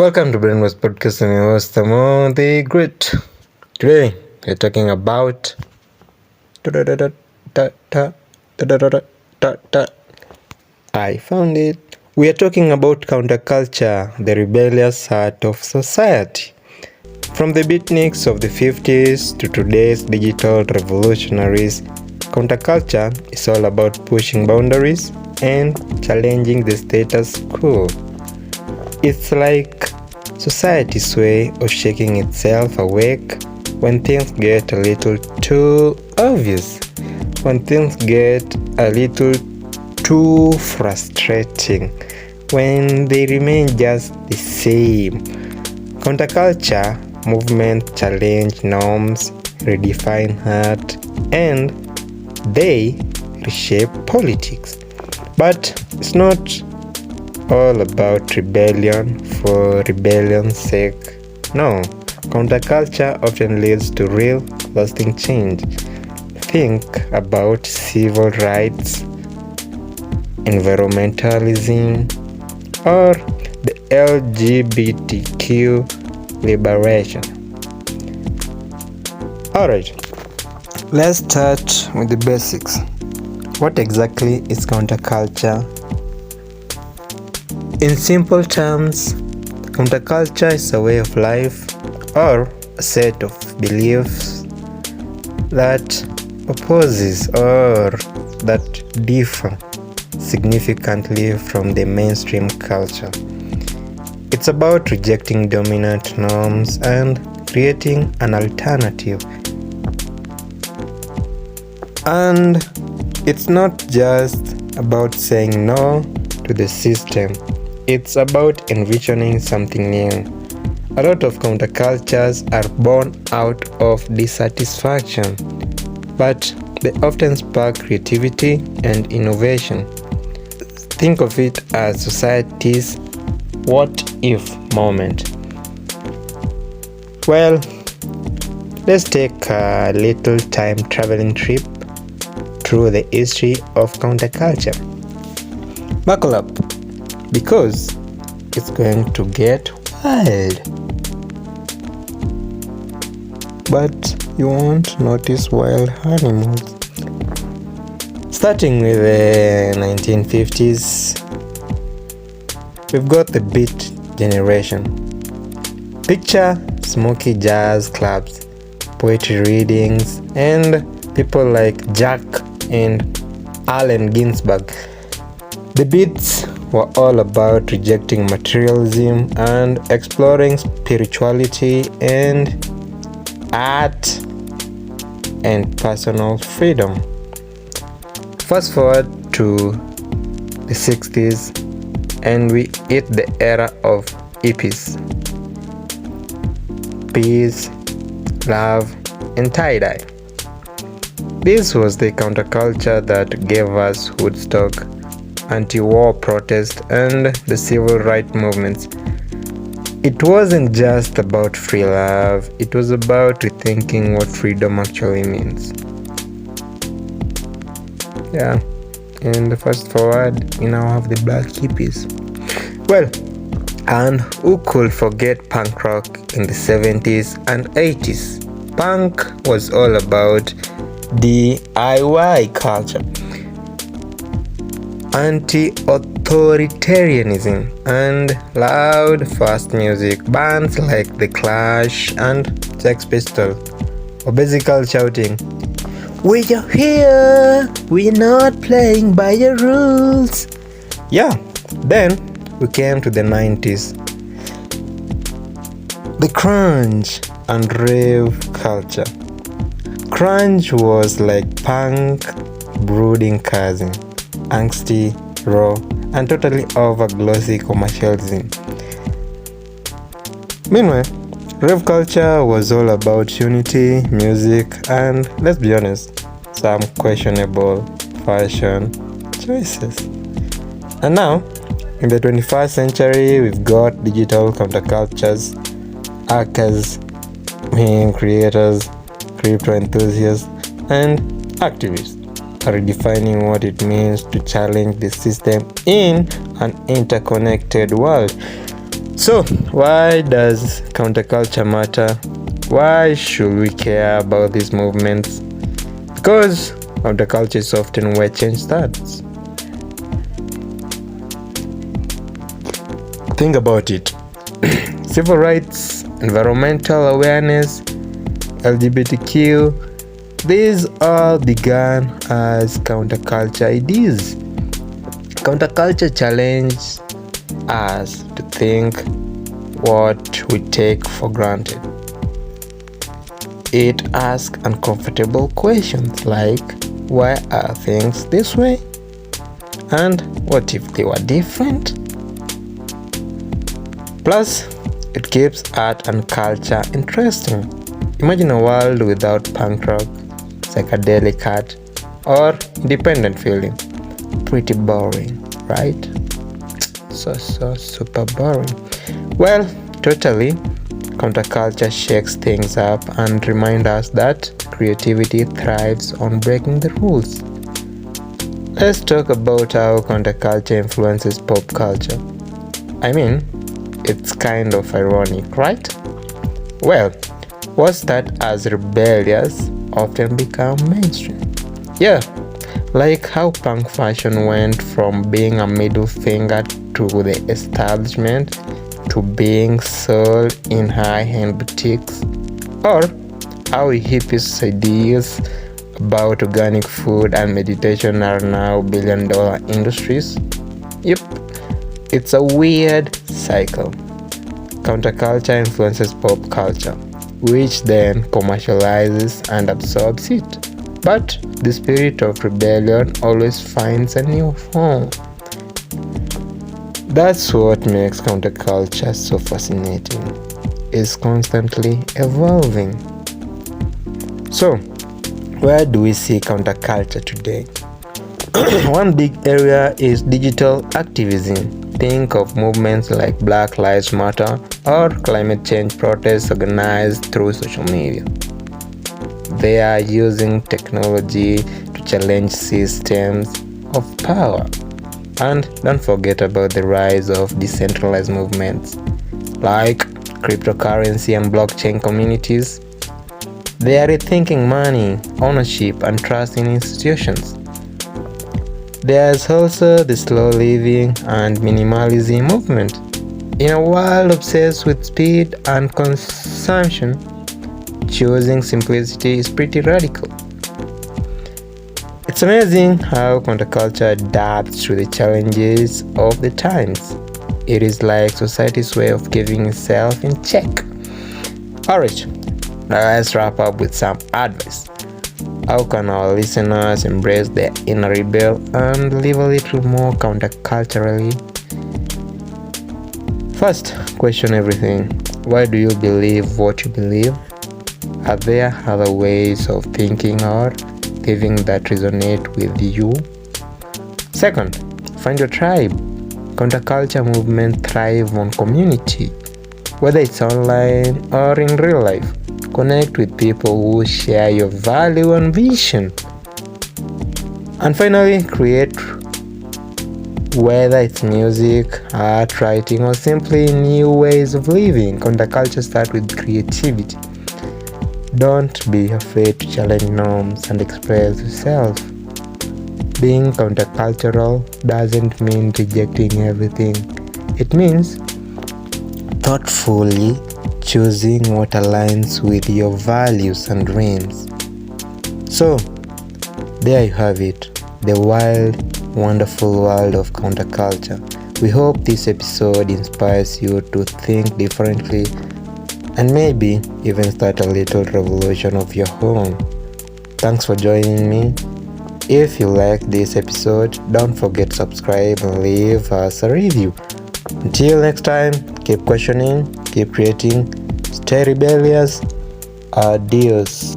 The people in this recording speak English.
Welcome to Brainwash Podcast. I'm your host, Tamo the Great. Today, we're talking about. I found it. We are talking about counterculture, the rebellious heart of society. From the beatniks of the 50s to today's digital revolutionaries, counterculture is all about pushing boundaries and challenging the status quo. It's like society's way of shaking itself awake when things get a little too obvious, when things get a little too frustrating, when they remain just the same. Counterculture movement challenge norms, redefine art, and they reshape politics. But it's not all about rebellion for rebellion's sake. No, counterculture often leads to real, lasting change. Think about civil rights, environmentalism, or the LGBTQ liberation. Alright, let's start with the basics. What exactly is counterculture? In simple terms, counterculture is a way of life or a set of beliefs that opposes or that differ significantly from the mainstream culture. It's about rejecting dominant norms and creating an alternative. And it's not just about saying no to the system. It's about envisioning something new. A lot of countercultures are born out of dissatisfaction, but they often spark creativity and innovation. Think of it as society's what-if moment. Well, let's take a little time traveling trip through the history of counterculture. Buckle up, because it's going to get wild. But you won't notice wild animals. Starting with the 1950s, we've got the Beat Generation. Picture smoky jazz clubs, poetry readings, and people like Jack and Allen Ginsberg. The Beats were all about rejecting materialism and exploring spirituality and art and personal freedom. Fast forward to the 60s and we hit the era of hippies. Peace, love, and tie-dye. This was the counterculture that gave us Woodstock, anti-war protest, and the civil rights movements. It wasn't just about free love, it was about rethinking what freedom actually means. Yeah, and fast forward, we now have the black hippies. Well, and who could forget punk rock in the 70s and 80s? Punk was all about DIY culture, anti-authoritarianism, and loud, fast music. Bands like The Clash and Sex Pistols were basically shouting, "We are here, we're not playing by your rules." Yeah, then we came to the 90s. The grunge and rave culture. Grunge was like punk brooding cousin, angsty, raw, and totally over glossy commercialism. Meanwhile, rave culture was all about unity, music, and, let's be honest, some questionable fashion choices. And now, in the 21st century, we've got digital countercultures, hackers, meme creators, crypto enthusiasts, and activists are redefining what it means to challenge the system in an interconnected world. So, why does counterculture matter? Why should we care about these movements? Because counterculture is often where change starts. Think about it. Civil rights, environmental awareness, LGBTQ, these all began as counterculture ideas. Counterculture challenged us to think what we take for granted. It asks uncomfortable questions like, why are things this way? And what if they were different? Plus, it keeps art and culture interesting. Imagine a world without punk rock, psychedelic art, or independent feeling. Pretty boring, right? So super boring. Well, totally. Counterculture shakes things up and reminds us that creativity thrives on breaking the rules. Let's talk about how counterculture influences pop culture. I mean, it's kind of ironic, right? Well, what starts as rebellious often become mainstream. Yeah, like how punk fashion went from being a middle finger to the establishment to being sold in high-end boutiques, or how hippies' ideas about organic food and meditation are now billion-dollar industries. Yep, it's a weird cycle. Counterculture influences pop culture, which then commercializes and absorbs it. But the spirit of rebellion always finds a new form. That's what makes counterculture so fascinating. It's constantly evolving. So, where do we see counterculture today? One big area is digital activism. Think of movements like Black Lives Matter or climate change protests organized through social media. They are using technology to challenge systems of power. And don't forget about the rise of decentralized movements like cryptocurrency and blockchain communities. They are rethinking money, ownership, and trust in institutions. There's also the slow living and minimalism movement. In a world obsessed with speed and consumption, choosing simplicity is pretty radical. It's amazing how counterculture adapts to the challenges of the times. It is like society's way of keeping itself in check. Alright, now let's wrap up with some advice. How can our listeners embrace their inner rebel and live a little more counterculturally? First, question everything. Why do you believe what you believe? Are there other ways of thinking or living that resonate with you? Second, find your tribe. Counterculture movements thrive on community, whether it's online or in real life. Connect with people who share your value and vision. And finally, create, whether it's music, art, writing, or simply new ways of living. Counterculture starts with creativity. Don't be afraid to challenge norms and express yourself. Being countercultural doesn't mean rejecting everything. It means thoughtfully choosing what aligns with your values and dreams. So, there you have it, the wild, wonderful world of counterculture. We hope this episode inspires you to think differently and maybe even start a little revolution of your own. Thanks for joining me. If you liked this episode, don't forget to subscribe and leave us a review. Until next time, keep questioning, keep creating, stay rebellious. Adios.